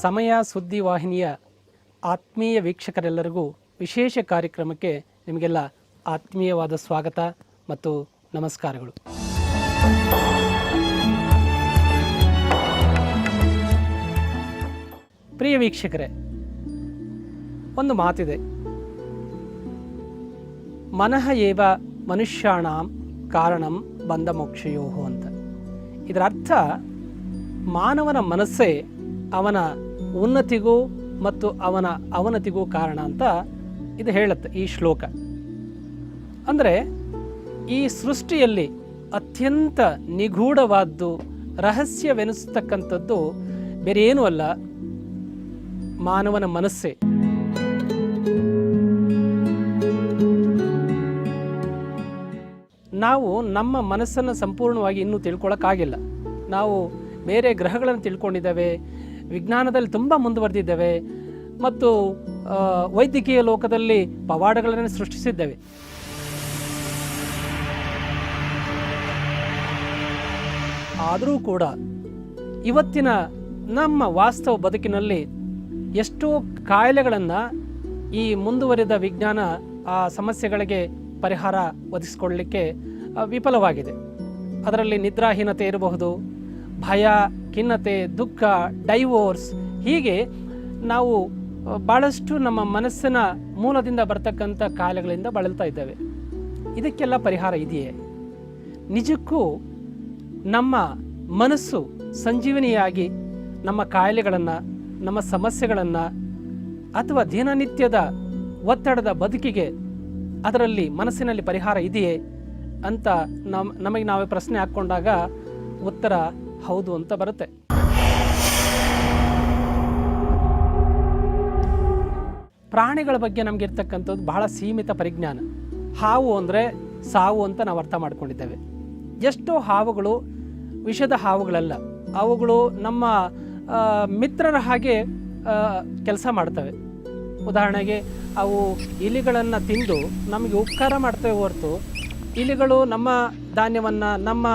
ಸಮಯ ಸುದ್ದಿವಾಹಿನಿಯ ಆತ್ಮೀಯ ವೀಕ್ಷಕರೆಲ್ಲರಿಗೂ ವಿಶೇಷ ಕಾರ್ಯಕ್ರಮಕ್ಕೆ ನಿಮಗೆಲ್ಲ ಆತ್ಮೀಯವಾದ ಸ್ವಾಗತ ಮತ್ತು ನಮಸ್ಕಾರಗಳು. ಪ್ರಿಯ ವೀಕ್ಷಕರೇ, ಒಂದು ಮಾತಿದೆ, ಮನಃ ಏವ ಮನುಷ್ಯಾಣಾಂ ಕಾರಣಂ ಬಂಧ ಮೋಕ್ಷಯೋಹೋ ಅಂತ. ಇದರ ಅರ್ಥ ಮಾನವನ ಮನಸ್ಸೇ ಅವನ ಉನ್ನತಿಗೂ ಮತ್ತು ಅವನ ಅವನತಿಗೂ ಕಾರಣ ಅಂತ ಇದು ಹೇಳುತ್ತೆ ಈ ಶ್ಲೋಕ. ಅಂದರೆ ಈ ಸೃಷ್ಟಿಯಲ್ಲಿ ಅತ್ಯಂತ ನಿಗೂಢವಾದ್ದು, ರಹಸ್ಯವೆನಿಸ್ತಕ್ಕಂಥದ್ದು ಬೇರೆ ಏನೂ ಅಲ್ಲ, ಮಾನವನ ಮನಸ್ಸೇ. ನಾವು ನಮ್ಮ ಮನಸ್ಸನ್ನು ಸಂಪೂರ್ಣವಾಗಿ ಇನ್ನೂ ತಿಳ್ಕೊಳ್ಳೋಕ್ಕಾಗಿಲ್ಲ. ನಾವು ಬೇರೆ ಗ್ರಹಗಳನ್ನು ತಿಳ್ಕೊಂಡಿದ್ದೇವೆ, ವಿಜ್ಞಾನದಲ್ಲಿ ತುಂಬ ಮುಂದುವರೆದಿದ್ದೇವೆ ಮತ್ತು ವೈದ್ಯಕೀಯ ಲೋಕದಲ್ಲಿ ಪವಾಡಗಳನ್ನು ಸೃಷ್ಟಿಸಿದ್ದೇವೆ. ಆದರೂ ಕೂಡ ಇವತ್ತಿನ ನಮ್ಮ ವಾಸ್ತವ ಬದುಕಿನಲ್ಲಿ ಎಷ್ಟೋ ಕಾಯಿಲೆಗಳನ್ನು ಈ ಮುಂದುವರಿದ ವಿಜ್ಞಾನ ಆ ಸಮಸ್ಯೆಗಳಿಗೆ ಪರಿಹಾರ ಒದಗಿಸಿಕೊಳ್ಳಲಿಕ್ಕೆ ವಿಫಲವಾಗಿದೆ. ಅದರಲ್ಲಿ ನಿದ್ರಾಹೀನತೆ ಇರಬಹುದು, ಭಯ, ಖಿನ್ನತೆ, ದುಃಖ, ಡೈವೋರ್ಸ್, ಹೀಗೆ ನಾವು ಭಾಳಷ್ಟು ನಮ್ಮ ಮನಸ್ಸಿನ ಮೂಲದಿಂದ ಬರ್ತಕ್ಕಂಥ ಕಾಯಿಲೆಗಳಿಂದ ಬಳಲ್ತಾ ಇದ್ದೇವೆ. ಇದಕ್ಕೆಲ್ಲ ಪರಿಹಾರ ಇದೆಯೇ? ನಿಜಕ್ಕೂ ನಮ್ಮ ಮನಸ್ಸು ಸಂಜೀವನಿಯಾಗಿ ನಮ್ಮ ಕಾಯಿಲೆಗಳನ್ನು, ನಮ್ಮ ಸಮಸ್ಯೆಗಳನ್ನು ಅಥವಾ ದಿನನಿತ್ಯದ ಒತ್ತಡದ ಬದುಕಿಗೆ ಅದರಲ್ಲಿ ಮನಸ್ಸಿನಲ್ಲಿ ಪರಿಹಾರ ಇದೆಯೇ ಅಂತ ನಮಗೆ ನಾವೇ ಪ್ರಶ್ನೆ ಹಾಕ್ಕೊಂಡಾಗ ಉತ್ತರ ಹೌದು ಅಂತ ಬರುತ್ತೆ. ಪ್ರಾಣಿಗಳ ಬಗ್ಗೆ ನಮಗಿರ್ತಕ್ಕಂಥದ್ದು ಬಹಳ ಸೀಮಿತ ಪರಿಜ್ಞಾನ. ಹಾವು ಅಂದರೆ ಸಾವು ಅಂತ ನಾವು ಅರ್ಥ ಮಾಡ್ಕೊಂಡಿದ್ದೇವೆ. ಎಷ್ಟೋ ಹಾವುಗಳು ವಿಷದ ಹಾವುಗಳಲ್ಲ, ಅವುಗಳು ನಮ್ಮ ಮಿತ್ರರ ಹಾಗೆ ಕೆಲಸ ಮಾಡ್ತವೆ. ಉದಾಹರಣೆಗೆ ಅವು ಇಲಿಗಳನ್ನು ತಿಂದು ನಮಗೆ ಉಪಕಾರ ಮಾಡ್ತವೆ ಹೊರತು ಇಲಿಗಳು ನಮ್ಮ ಧಾನ್ಯವನ್ನು, ನಮ್ಮ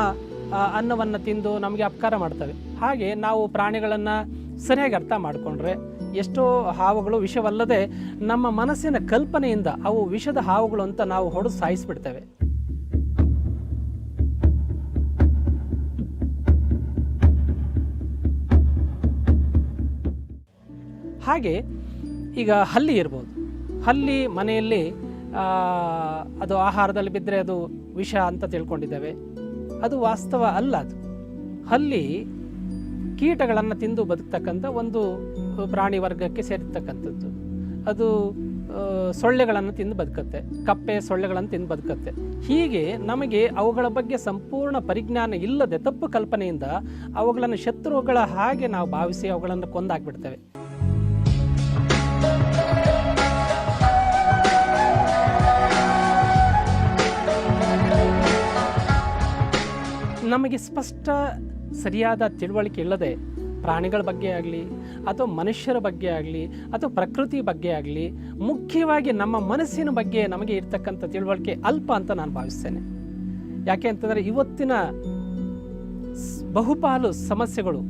ಅನ್ನವನ್ನು ತಿಂದು ನಮಗೆ ಅಪಕಾರ ಮಾಡ್ತವೆ. ಹಾಗೆ ನಾವು ಪ್ರಾಣಿಗಳನ್ನು ಸರಿಯಾಗಿ ಅರ್ಥ ಮಾಡಿಕೊಂಡ್ರೆ ಎಷ್ಟೋ ಹಾವುಗಳು ವಿಷವಲ್ಲದೆ ನಮ್ಮ ಮನಸ್ಸಿನ ಕಲ್ಪನೆಯಿಂದ ಅವು ವಿಷದ ಹಾವುಗಳು ಅಂತ ನಾವು ಹೊಡೆದು ಸಾಯಿಸಿಬಿಡ್ತೇವೆ. ಹಾಗೆ ಈಗ ಹಲ್ಲಿ ಇರ್ಬೋದು. ಹಲ್ಲಿ ಮನೆಯಲ್ಲಿ ಅದು ಆಹಾರದಲ್ಲಿ ಬಿದ್ದರೆ ಅದು ವಿಷ ಅಂತ ತಿಳ್ಕೊಂಡಿದ್ದೇವೆ. ಅದು ವಾಸ್ತವ ಅಲ್ಲ. ಅದು ಹಲ್ಲಿ ಕೀಟಗಳನ್ನು ತಿಂದು ಬದುಕ್ತಕ್ಕಂಥ ಒಂದು ಪ್ರಾಣಿ ವರ್ಗಕ್ಕೆ ಸೇರಿರ್ತಕ್ಕಂಥದ್ದು. ಅದು ಸೊಳ್ಳೆಗಳನ್ನು ತಿಂದು ಬದುಕುತ್ತೆ, ಕಪ್ಪೆ ಸೊಳ್ಳೆಗಳನ್ನು ತಿಂದು ಬದುಕುತ್ತೆ. ಹೀಗೆ ನಮಗೆ ಅವುಗಳ ಬಗ್ಗೆ ಸಂಪೂರ್ಣ ಪರಿಜ್ಞಾನ ಇಲ್ಲದೆ ತಪ್ಪು ಕಲ್ಪನೆಯಿಂದ ಅವುಗಳನ್ನು ಶತ್ರುಗಳ ಹಾಗೆ ನಾವು ಭಾವಿಸಿ ಅವುಗಳನ್ನು ಕೊಂದಾಕ್ಬಿಡ್ತೇವೆ. ನಮಗೆ ಸ್ಪಷ್ಟ ಸರಿಯಾದ ತಿಳುವಳಿಕೆ ಇಲ್ಲದೆ ಪ್ರಾಣಿಗಳ ಬಗ್ಗೆ ಆಗಲಿ ಅಥವಾ ಮನುಷ್ಯರ ಬಗ್ಗೆ ಆಗಲಿ ಅಥವಾ ಪ್ರಕೃತಿ ಬಗ್ಗೆ ಆಗಲಿ, ಮುಖ್ಯವಾಗಿ ನಮ್ಮ ಮನಸ್ಸಿನ ಬಗ್ಗೆ ನಮಗೆ ಇರ್ತಕ್ಕಂಥ ತಿಳುವಳಿಕೆ ಅಲ್ಪ ಅಂತ ನಾನು ಭಾವಿಸ್ತೇನೆ. ಯಾಕೆ ಅಂತಂದರೆ ಇವತ್ತಿನ ಬಹುಪಾಲು ಸಮಸ್ಯೆಗಳು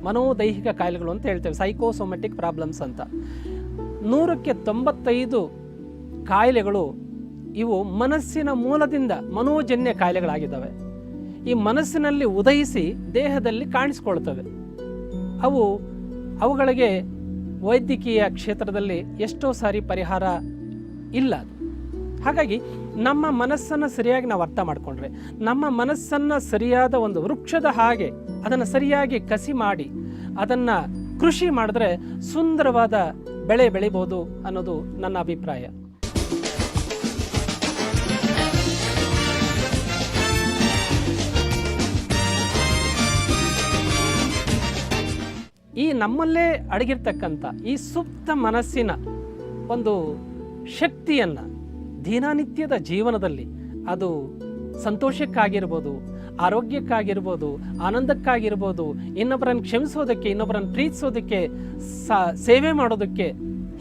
ಮನೋದೈಹಿಕ ಕಾಯಿಲೆಗಳು ಅಂತ ಹೇಳ್ತೇವೆ, ಸೈಕೋಸೊಮ್ಯಾಟಿಕ್ ಪ್ರಾಬ್ಲಮ್ಸ್ ಅಂತ. 100ಕ್ಕೆ 95 ಕಾಯಿಲೆಗಳು ಇವು ಮನಸ್ಸಿನ ಮೂಲದಿಂದ ಮನೋಜನ್ಯ ಕಾಯಿಲೆಗಳಾಗಿದ್ದಾವೆ. ಈ ಮನಸ್ಸಿನಲ್ಲಿ ಉದಯಿಸಿ ದೇಹದಲ್ಲಿ ಕಾಣಿಸ್ಕೊಳ್ತವೆ. ಅವುಗಳಿಗೆ ವೈದ್ಯಕೀಯ ಕ್ಷೇತ್ರದಲ್ಲಿ ಎಷ್ಟೋ ಸಾರಿ ಪರಿಹಾರ ಇಲ್ಲ. ಹಾಗಾಗಿ ನಮ್ಮ ಮನಸ್ಸನ್ನು ಸರಿಯಾಗಿ ನಾವು ಅರ್ಥ ಮಾಡಿಕೊಂಡ್ರೆ, ನಮ್ಮ ಮನಸ್ಸನ್ನು ಸರಿಯಾದ ಒಂದು ವೃಕ್ಷದ ಹಾಗೆ ಅದನ್ನು ಸರಿಯಾಗಿ ಕಸಿ ಮಾಡಿ ಅದನ್ನು ಕೃಷಿ ಮಾಡಿದ್ರೆ ಸುಂದರವಾದ ಬೆಳೆ ಬೆಳಿಬೋದು ಅನ್ನೋದು ನನ್ನ ಅಭಿಪ್ರಾಯ. ಈ ನಮ್ಮಲ್ಲೇ ಅಡಗಿರ್ತಕ್ಕಂಥ ಈ ಸುಪ್ತ ಮನಸ್ಸಿನ ಒಂದು ಶಕ್ತಿಯನ್ನು ದಿನನಿತ್ಯದ ಜೀವನದಲ್ಲಿ ಅದು ಸಂತೋಷಕ್ಕಾಗಿರ್ಬೋದು, ಆರೋಗ್ಯಕ್ಕಾಗಿರ್ಬೋದು, ಆನಂದಕ್ಕಾಗಿರ್ಬೋದು, ಇನ್ನೊಬ್ಬರನ್ನು ಕ್ಷಮಿಸೋದಕ್ಕೆ, ಇನ್ನೊಬ್ಬರನ್ನು ಪ್ರೀತಿಸೋದಕ್ಕೆ, ಸೇವೆ ಮಾಡೋದಕ್ಕೆ,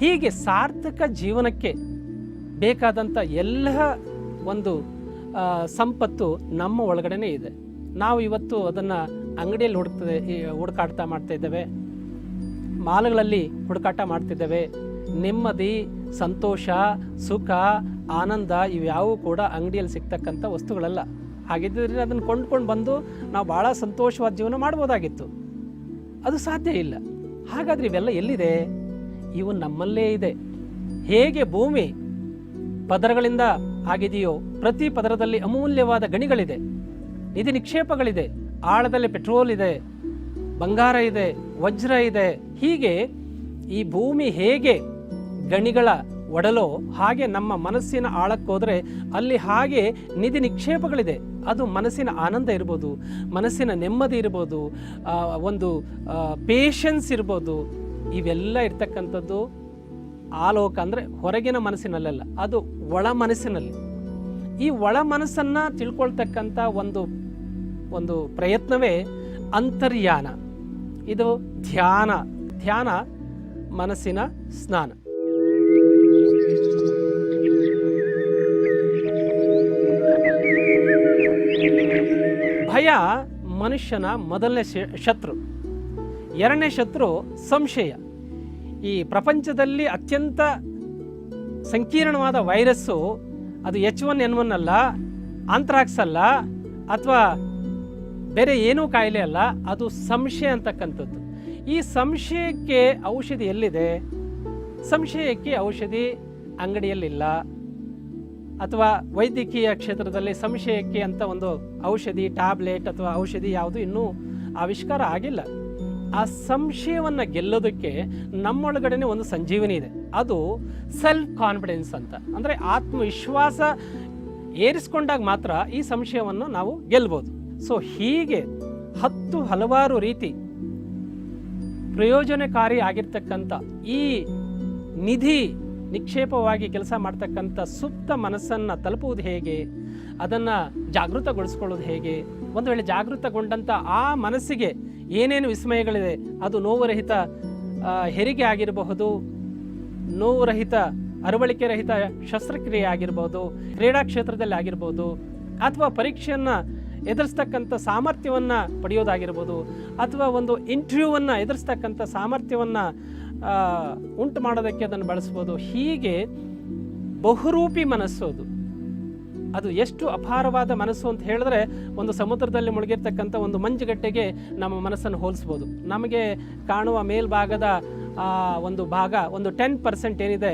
ಹೀಗೆ ಸಾರ್ಥಕ ಜೀವನಕ್ಕೆ ಬೇಕಾದಂಥ ಎಲ್ಲ ಒಂದು ಸಂಪತ್ತು ನಮ್ಮ ಒಳಗಡೆನೇ ಇದೆ. ನಾವು ಇವತ್ತು ಅದನ್ನು ಅಂಗಡಿಯಲ್ಲಿ ಹುಡುಕಾಡ್ತಾ ಮಾಡ್ತಾ ಇದ್ದೇವೆ. ಮಾಲ್ಗಳಲ್ಲಿ ಹುಡುಕಾಟ ಮಾಡ್ತಿದ್ದೇವೆ. ನೆಮ್ಮದಿ, ಸಂತೋಷ, ಸುಖ, ಆನಂದ ಇವ್ಯಾವೂ ಕೂಡ ಅಂಗಡಿಯಲ್ಲಿ ಸಿಗ್ತಕ್ಕಂಥ ವಸ್ತುಗಳಲ್ಲ. ಹಾಗಿದ್ದರೆ ಅದನ್ನು ಕೊಂಡ್ಕೊಂಡು ಬಂದು ನಾವು ಭಾಳ ಸಂತೋಷವಾದ ಜೀವನ ಮಾಡ್ಬೋದಾಗಿತ್ತು. ಅದು ಸಾಧ್ಯ ಇಲ್ಲ. ಹಾಗಾದರೆ ಇವೆಲ್ಲ ಎಲ್ಲಿದೆ? ಇವು ನಮ್ಮಲ್ಲೇ ಇದೆ. ಹೇಗೆ ಭೂಮಿ ಪದರಗಳಿಂದ ಆಗಿದೆಯೋ, ಪ್ರತಿ ಪದರದಲ್ಲಿ ಅಮೂಲ್ಯವಾದ ಗಣಿಗಳಿದೆ, ನಿಧಿ ನಿಕ್ಷೇಪಗಳಿದೆ, ಆಳದಲ್ಲಿ ಪೆಟ್ರೋಲ್ ಇದೆ, ಬಂಗಾರ ಇದೆ, ವಜ್ರ ಇದೆ. ಹೀಗೆ ಈ ಭೂಮಿ ಹೇಗೆ ಗಣಿಗಳ ಒಡಲೋ ಹಾಗೆ ನಮ್ಮ ಮನಸ್ಸಿನ ಆಳಕ್ಕೋದ್ರೆ ಅಲ್ಲಿ ಹಾಗೆ ನಿಧಿ ನಿಕ್ಷೇಪಗಳಿದೆ. ಅದು ಮನಸ್ಸಿನ ಆನಂದ ಇರ್ಬೋದು, ಮನಸ್ಸಿನ ನೆಮ್ಮದಿ ಇರ್ಬೋದು, ಒಂದು ಪೇಷನ್ಸ್ ಇರ್ಬೋದು. ಇವೆಲ್ಲ ಇರ್ತಕ್ಕಂಥದ್ದು ಆಲೋಕ ಅಂದರೆ ಹೊರಗಿನ ಮನಸ್ಸಿನಲ್ಲ, ಅದು ಒಳ ಮನಸ್ಸಿನಲ್ಲಿ. ಈ ಒಳ ಮನಸ್ಸನ್ನು ತಿಳ್ಕೊಳ್ತಕ್ಕಂಥ ಒಂದು ಪ್ರಯತ್ನವೇ ಅಂತರ್ಯಾನ. ಇದು ಧ್ಯಾನ. ಧ್ಯಾನ ಮನಸ್ಸಿನ ಸ್ನಾನ. ಭಯ ಮನುಷ್ಯನ ಮೊದಲನೇ ಶತ್ರು. ಎರಡನೇ ಶತ್ರು ಸಂಶಯ. ಈ ಪ್ರಪಂಚದಲ್ಲಿ ಅತ್ಯಂತ ಸಂಕೀರ್ಣವಾದ ವೈರಸ್ಸು ಅದು H1N1 ಅಲ್ಲ, ಆಂಥ್ರಾಕ್ಸ್ ಅಲ್ಲ, ಅಥವಾ ಬೇರೆ ಏನೂ ಕಾಯಿಲೆ ಅಲ್ಲ, ಅದು ಸಂಶಯ ಅಂತಕ್ಕಂಥದ್ದು. ಈ ಸಂಶಯಕ್ಕೆ ಔಷಧಿ ಎಲ್ಲಿದೆ? ಸಂಶಯಕ್ಕೆ ಔಷಧಿ ಅಂಗಡಿಯಲ್ಲಿಲ್ಲ, ಅಥವಾ ವೈದ್ಯಕೀಯ ಕ್ಷೇತ್ರದಲ್ಲಿ ಸಂಶಯಕ್ಕೆ ಅಂತ ಒಂದು ಔಷಧಿ, ಟ್ಯಾಬ್ಲೆಟ್ ಅಥವಾ ಔಷಧಿ ಯಾವುದು ಇನ್ನೂ ಆವಿಷ್ಕಾರ ಆಗಿಲ್ಲ. ಆ ಸಂಶಯವನ್ನು ಗೆಲ್ಲೋದಕ್ಕೆ ನಮ್ಮೊಳಗಡೆನೆ ಒಂದು ಸಂಜೀವನಿ ಇದೆ. ಅದು ಸೆಲ್ಫ್ ಕಾನ್ಫಿಡೆನ್ಸ್ ಅಂತ. ಅಂದರೆ ಆತ್ಮವಿಶ್ವಾಸ ಏರಿಸ್ಕೊಂಡಾಗ ಮಾತ್ರ ಈ ಸಂಶಯವನ್ನು ನಾವು ಗೆಲ್ಬೋದು. ಸೊ ಹೀಗೆ ಹಲವಾರು ರೀತಿ ಪ್ರಯೋಜನಕಾರಿ ಆಗಿರ್ತಕ್ಕಂಥ ಈ ನಿಧಿ ನಿಕ್ಷೇಪವಾಗಿ ಕೆಲಸ ಮಾಡ್ತಕ್ಕಂಥ ಸುಪ್ತ ಮನಸ್ಸನ್ನು ತಲುಪುವುದು ಹೇಗೆ, ಅದನ್ನು ಜಾಗೃತಗೊಳಿಸ್ಕೊಳ್ಳೋದು ಹೇಗೆ, ಒಂದು ವೇಳೆ ಜಾಗೃತಗೊಂಡಂಥ ಆ ಮನಸ್ಸಿಗೆ ಏನೇನು ವಿಸ್ಮಯಗಳಿದೆ, ಅದು ನೋವುರಹಿತ ಹೆರಿಗೆ ಆಗಿರಬಹುದು, ನೋವುರಹಿತ ಅರವಳಿಕೆ ರಹಿತ ಶಸ್ತ್ರಕ್ರಿಯೆ ಆಗಿರ್ಬೋದು, ಕ್ರೀಡಾ ಕ್ಷೇತ್ರದಲ್ಲಿ ಆಗಿರ್ಬೋದು, ಅಥವಾ ಪರೀಕ್ಷೆಯನ್ನು ಎದುರಿಸ್ತಕ್ಕಂಥ ಸಾಮರ್ಥ್ಯವನ್ನು ಪಡೆಯೋದಾಗಿರ್ಬೋದು, ಅಥವಾ ಒಂದು ಇಂಟರ್ವ್ಯೂವನ್ನು ಎದುರಿಸ್ತಕ್ಕಂಥ ಸಾಮರ್ಥ್ಯವನ್ನು ಉಂಟು ಮಾಡೋದಕ್ಕೆ ಅದನ್ನು ಬಳಸ್ಬೋದು. ಹೀಗೆ ಬಹುರೂಪಿ ಮನಸ್ಸು ಅದು ಎಷ್ಟು ಅಪಾರವಾದ ಮನಸ್ಸು ಅಂತ ಹೇಳಿದ್ರೆ, ಒಂದು ಸಮುದ್ರದಲ್ಲಿ ಮುಳುಗಿರ್ತಕ್ಕಂಥ ಒಂದು ಮಂಜುಗಡ್ಡೆಗೆ ನಮ್ಮ ಮನಸ್ಸನ್ನು ಹೋಲಿಸ್ಬೋದು. ನಮಗೆ ಕಾಣುವ ಮೇಲ್ಭಾಗದ ಒಂದು ಭಾಗ, ಒಂದು 10% ಏನಿದೆ,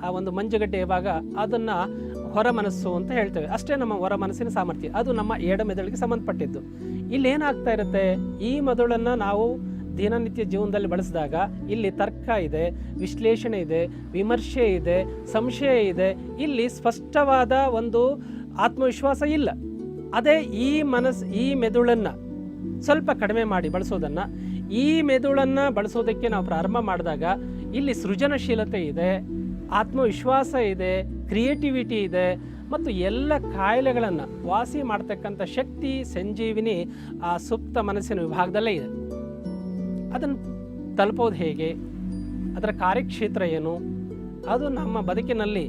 ಆ ಒಂದು ಮಂಜುಗಡ್ಡೆಯ ಭಾಗ, ಅದನ್ನು ಹೊರ ಮನಸ್ಸು ಅಂತ ಹೇಳ್ತೇವೆ. ಅಷ್ಟೇ ನಮ್ಮ ಹೊರ ಮನಸ್ಸಿನ ಸಾಮರ್ಥ್ಯ. ಅದು ನಮ್ಮ ಎಡ ಮೆದುಳಿಗೆ ಸಂಬಂಧಪಟ್ಟಿದ್ದು. ಇಲ್ಲೇನಾಗ್ತಾ ಇರುತ್ತೆ, ಈ ಮೆದುಳನ್ನು ನಾವು ದಿನನಿತ್ಯ ಜೀವನದಲ್ಲಿ ಬಳಸಿದಾಗ ಇಲ್ಲಿ ತರ್ಕ ಇದೆ, ವಿಶ್ಲೇಷಣೆ ಇದೆ, ವಿಮರ್ಶೆ ಇದೆ, ಸಂಶಯ ಇದೆ. ಇಲ್ಲಿ ಸ್ಪಷ್ಟವಾದ ಒಂದು ಆತ್ಮವಿಶ್ವಾಸ ಇಲ್ಲ. ಅದೇ ಈ ಮೆದುಳನ್ನು ಸ್ವಲ್ಪ ಕಡಿಮೆ ಮಾಡಿ ಬಳಸೋದನ್ನು, ಈ ಮೆದುಳನ್ನು ಬಳಸೋದಕ್ಕೆ ನಾವು ಪ್ರಾರಂಭ ಮಾಡಿದಾಗ ಇಲ್ಲಿ ಸೃಜನಶೀಲತೆ ಇದೆ, ಆತ್ಮವಿಶ್ವಾಸ ಇದೆ, ಕ್ರಿಯೇಟಿವಿಟಿ ಇದೆ, ಮತ್ತು ಎಲ್ಲ ಕಾಯಿಲೆಗಳನ್ನು ವಾಸಿ ಮಾಡ್ತಕ್ಕಂಥ ಶಕ್ತಿ, ಸಂಜೀವಿನಿ ಆ ಸುಪ್ತ ಮನಸ್ಸಿನ ವಿಭಾಗದಲ್ಲೇ ಇದೆ. ಅದನ್ನು ತಲುಪೋದು ಹೇಗೆ, ಅದರ ಕಾರ್ಯಕ್ಷೇತ್ರ ಏನು, ಅದು ನಮ್ಮ ಬದುಕಿನಲ್ಲಿ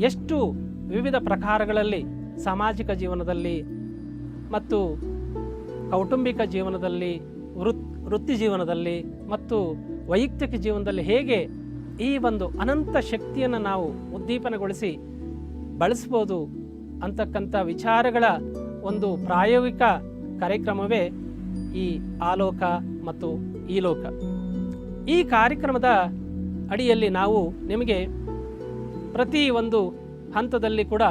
ಎಷ್ಟು ವಿವಿಧ ಪ್ರಕಾರಗಳಲ್ಲಿ, ಸಾಮಾಜಿಕ ಜೀವನದಲ್ಲಿ ಮತ್ತು ಕೌಟುಂಬಿಕ ಜೀವನದಲ್ಲಿ, ವೃತ್ತಿ ಜೀವನದಲ್ಲಿ ಮತ್ತು ವೈಯಕ್ತಿಕ ಜೀವನದಲ್ಲಿ ಹೇಗೆ ಈ ಒಂದು ಅನಂತ ಶಕ್ತಿಯನ್ನು ನಾವು ಉದ್ದೀಪನಗೊಳಿಸಿ ಬಳಸ್ಬೋದು ಅಂತಕ್ಕಂಥ ವಿಚಾರಗಳ ಒಂದು ಪ್ರಾಯೋಗಿಕ ಕಾರ್ಯಕ್ರಮವೇ ಈ ಆಲೋಕ ಮತ್ತು ಈ ಲೋಕ. ಈ ಕಾರ್ಯಕ್ರಮದ ಅಡಿಯಲ್ಲಿ ನಾವು ನಿಮಗೆ ಪ್ರತಿ ಒಂದು ಹಂತದಲ್ಲಿ ಕೂಡ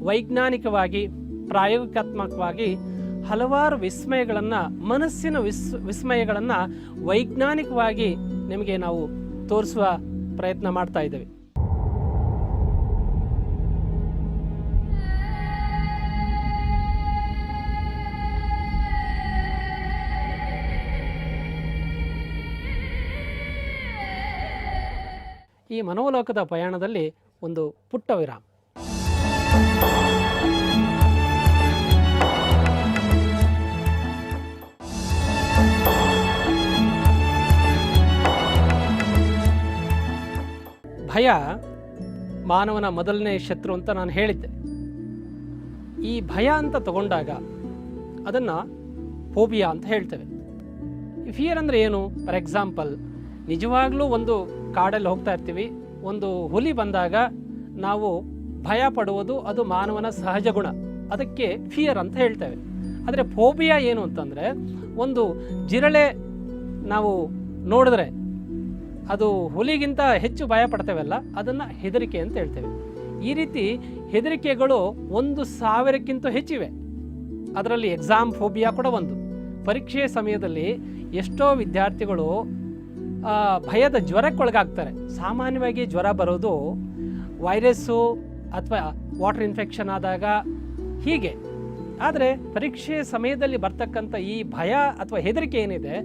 ವೈಜ್ಞಾನಿಕವಾಗಿ, ಪ್ರಾಯೋಗಿಕಾತ್ಮಕವಾಗಿ ಹಲವಾರು ವಿಸ್ಮಯಗಳನ್ನು, ಮನಸ್ಸಿನ ವಿಸ್ಮಯಗಳನ್ನು ವೈಜ್ಞಾನಿಕವಾಗಿ ನಿಮಗೆ ನಾವು ತೋರಿಸುವ ಪ್ರಯತ್ನ ಮಾಡ್ತಾ ಇದ್ದೇವೆ. ಈ ಮನೋಲೋಕದ ಪಯಣದಲ್ಲಿ ಒಂದು ಪುಟ್ಟ ವಿರಾಮ. ಭಯ ಮಾನವನ ಮೊದಲನೇ ಶತ್ರು ಅಂತ ನಾನು ಹೇಳಿದ್ದೆ. ಈ ಭಯ ಅಂತ ತಗೊಂಡಾಗ ಅದನ್ನು ಫೋಬಿಯಾ ಅಂತ ಹೇಳ್ತೇವೆ. ಫಿಯರ್ ಅಂದರೆ ಏನು? ಫಾರ್ ಎಕ್ಸಾಂಪಲ್, ನಿಜವಾಗ್ಲೂ ಒಂದು ಕಾಡಲ್ಲಿ ಹೋಗ್ತಾ ಇರ್ತೀವಿ, ಒಂದು ಹುಲಿ ಬಂದಾಗ ನಾವು ಭಯ ಪಡುವುದು ಅದು ಮಾನವನ ಸಹಜ ಗುಣ, ಅದಕ್ಕೆ ಫಿಯರ್ ಅಂತ ಹೇಳ್ತೇವೆ. ಆದರೆ ಫೋಬಿಯಾ ಏನು ಅಂತಂದರೆ, ಒಂದು ಜಿರಳೆ ನಾವು ನೋಡಿದ್ರೆ ಅದು ಹುಲಿಗಿಂತ ಹೆಚ್ಚು ಭಯ ಪಡ್ತೇವಲ್ಲ, ಅದನ್ನು ಹೆದರಿಕೆ ಅಂತ ಹೇಳ್ತೇವೆ. ಈ ರೀತಿ ಹೆದರಿಕೆಗಳು 1,000ಕ್ಕಿಂತ ಹೆಚ್ಚಿವೆ. ಅದರಲ್ಲಿ ಎಕ್ಸಾಮ್ ಫೋಬಿಯಾ ಕೂಡ ಒಂದು. ಪರೀಕ್ಷೆಯ ಸಮಯದಲ್ಲಿ ಎಷ್ಟೋ ವಿದ್ಯಾರ್ಥಿಗಳು ಭಯದ ಜ್ವರಕ್ಕೊಳಗಾಗ್ತಾರೆ. ಸಾಮಾನ್ಯವಾಗಿ ಜ್ವರ ಬರೋದು ವೈರಸ್ಸು ಅಥವಾ ವಾಟರ್ ಇನ್ಫೆಕ್ಷನ್ ಆದಾಗ ಹೀಗೆ. ಆದರೆ ಪರೀಕ್ಷೆಯ ಸಮಯದಲ್ಲಿ ಬರ್ತಕ್ಕಂಥ ಈ ಭಯ ಅಥವಾ ಹೆದರಿಕೆ ಏನಿದೆ,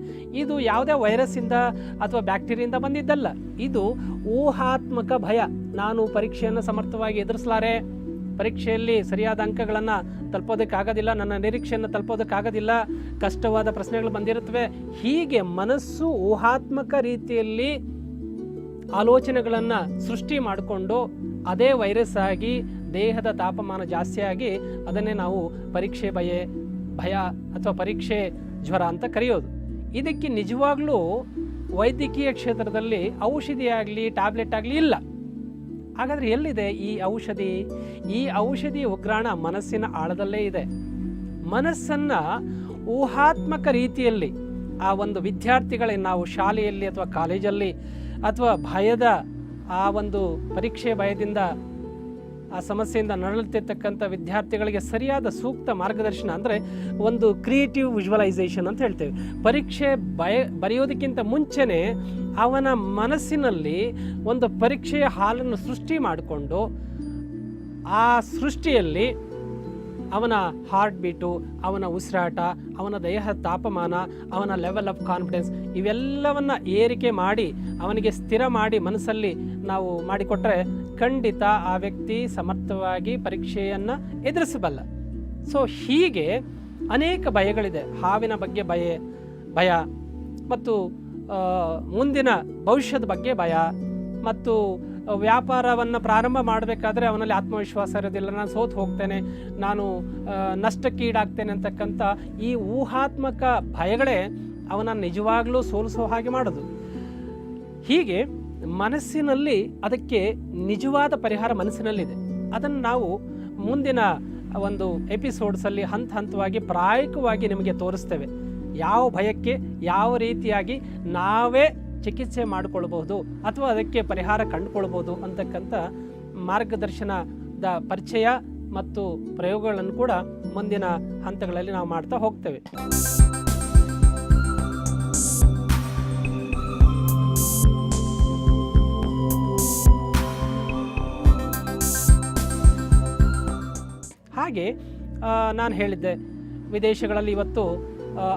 ಇದು ಯಾವುದೇ ವೈರಸ್ಸಿಂದ ಅಥವಾ ಬ್ಯಾಕ್ಟೀರಿಯಿಂದ ಬಂದಿದ್ದಲ್ಲ. ಇದು ಊಹಾತ್ಮಕ ಭಯ. ನಾನು ಪರೀಕ್ಷೆಯನ್ನು ಸಮರ್ಥವಾಗಿ ಎದುರಿಸಲಾರೆ, ಪರೀಕ್ಷೆಯಲ್ಲಿ ಸರಿಯಾದ ಅಂಕಗಳನ್ನು ತಲುಪೋದಕ್ಕಾಗೋದಿಲ್ಲ, ನನ್ನ ನಿರೀಕ್ಷೆಯನ್ನು ತಲುಪೋದಕ್ಕಾಗೋದಿಲ್ಲ, ಕಷ್ಟವಾದ ಪ್ರಶ್ನೆಗಳು ಬಂದಿರುತ್ತವೆ. ಹೀಗೆ ಮನಸ್ಸು ಊಹಾತ್ಮಕ ರೀತಿಯಲ್ಲಿ ಆಲೋಚನೆಗಳನ್ನು ಸೃಷ್ಟಿ ಮಾಡಿಕೊಂಡು ಅದೇ ವೈರಸ್ ಆಗಿ ದೇಹದ ತಾಪಮಾನ ಜಾಸ್ತಿಯಾಗಿ ಅದನ್ನೇ ನಾವು ಪರೀಕ್ಷೆ ಭಯ ಅಥವಾ ಪರೀಕ್ಷೆ ಜ್ವರ ಅಂತ ಕರೆಯೋದು. ಇದಕ್ಕೆ ನಿಜವಾಗ್ಲೂ ವೈದ್ಯಕೀಯ ಕ್ಷೇತ್ರದಲ್ಲಿ ಔಷಧಿ ಆಗಲಿ ಟ್ಯಾಬ್ಲೆಟ್ ಆಗಲಿ ಇಲ್ಲ. ಹಾಗಾದರೆ ಎಲ್ಲಿದೆ ಈ ಔಷಧಿ? ಈ ಔಷಧಿ ಉಗ್ರಾಣ ಮನಸ್ಸಿನ ಆಳದಲ್ಲೇ ಇದೆ. ಮನಸ್ಸನ್ನು ಊಹಾತ್ಮಕ ರೀತಿಯಲ್ಲಿ ಆ ಒಂದು ವಿದ್ಯಾರ್ಥಿಗಳಿಗೆ ನಾವು ಶಾಲೆಯಲ್ಲಿ ಅಥವಾ ಕಾಲೇಜಲ್ಲಿ ಅಥವಾ ಭಯದ ಆ ಒಂದು ಪರೀಕ್ಷೆ ಭಯದಿಂದ ಆ ಸಮಸ್ಯೆಯಿಂದ ನರಳುತ್ತಿರ್ತಕ್ಕಂಥ ವಿದ್ಯಾರ್ಥಿಗಳಿಗೆ ಸರಿಯಾದ ಸೂಕ್ತ ಮಾರ್ಗದರ್ಶನ ಅಂದರೆ ಒಂದು ಕ್ರಿಯೇಟಿವ್ ವಿಜುವಲೈಸೇಷನ್ ಅಂತ ಹೇಳ್ತೇವೆ. ಪರೀಕ್ಷೆ ಬರೆಯೋದಕ್ಕಿಂತ ಮುಂಚೆನೇ ಅವನ ಮನಸ್ಸಿನಲ್ಲಿ ಒಂದು ಪರೀಕ್ಷೆಯ ಹಾಲನ್ನು ಸೃಷ್ಟಿ ಮಾಡಿಕೊಂಡು ಆ ಸೃಷ್ಟಿಯಲ್ಲಿ ಅವನ ಹಾರ್ಟ್ ಬೀಟು, ಅವನ ಉಸಿರಾಟ, ಅವನ ದೇಹದ ತಾಪಮಾನ, ಅವನ ಲೆವೆಲ್ ಆಫ್ ಕಾನ್ಫಿಡೆನ್ಸ್ ಇವೆಲ್ಲವನ್ನು ಏರಿಕೆ ಮಾಡಿ ಅವನಿಗೆ ಸ್ಥಿರ ಮಾಡಿ ಮನಸ್ಸಲ್ಲಿ ನಾವು ಮಾಡಿಕೊಟ್ರೆ ಖಂಡಿತ ಆ ವ್ಯಕ್ತಿ ಸಮರ್ಥವಾಗಿ ಪರೀಕ್ಷೆಯನ್ನು ಎದುರಿಸಬಲ್ಲ. ಸೊ ಹೀಗೆ ಅನೇಕ ಭಯಗಳಿದೆ. ಹಾವಿನ ಬಗ್ಗೆ ಭಯ ಮತ್ತು ಮುಂದಿನ ಭವಿಷ್ಯದ ಬಗ್ಗೆ ಭಯ, ಮತ್ತು ವ್ಯಾಪಾರವನ್ನು ಪ್ರಾರಂಭ ಮಾಡಬೇಕಾದ್ರೆ ಅವನಲ್ಲಿ ಆತ್ಮವಿಶ್ವಾಸ ಇರೋದಿಲ್ಲ, ನಾನು ಸೋತು ಹೋಗ್ತೇನೆ, ನಾನು ನಷ್ಟಕ್ಕೀಡಾಗ್ತೇನೆ ಅಂತಕ್ಕಂಥ ಈ ಊಹಾತ್ಮಕ ಭಯಗಳೇ ಅವನನ್ನು ನಿಜವಾಗ್ಲೂ ಸೋಲಿಸೋ ಹಾಗೆ ಮಾಡೋದು. ಹೀಗೆ ಮನಸ್ಸಿನಲ್ಲಿ ಅದಕ್ಕೆ ನಿಜವಾದ ಪರಿಹಾರ ಮನಸ್ಸಿನಲ್ಲಿದೆ. ಅದನ್ನು ನಾವು ಮುಂದಿನ ಒಂದು ಎಪಿಸೋಡ್ಸಲ್ಲಿ ಹಂತವಾಗಿ ಪ್ರಾಯೋಗಿಕವಾಗಿ ನಿಮಗೆ ತೋರಿಸ್ತೇವೆ. ಯಾವ ಭಯಕ್ಕೆ ಯಾವ ರೀತಿಯಾಗಿ ನಾವೇ ಚಿಕಿತ್ಸೆ ಮಾಡಿಕೊಳ್ಬಹುದು ಅಥವಾ ಅದಕ್ಕೆ ಪರಿಹಾರ ಕಂಡುಕೊಳ್ಬೋದು ಅಂತಕ್ಕಂಥ ಮಾರ್ಗದರ್ಶನದ ಪರಿಚಯ ಮತ್ತು ಪ್ರಯೋಗಗಳನ್ನು ಕೂಡ ಮುಂದಿನ ಹಂತಗಳಲ್ಲಿ ನಾವು ಮಾಡ್ತಾ ಹೋಗ್ತೇವೆ. ಹಾಗೆ ನಾನು ಹೇಳಿದ್ದೆ, ವಿದೇಶಗಳಲ್ಲಿ ಇವತ್ತು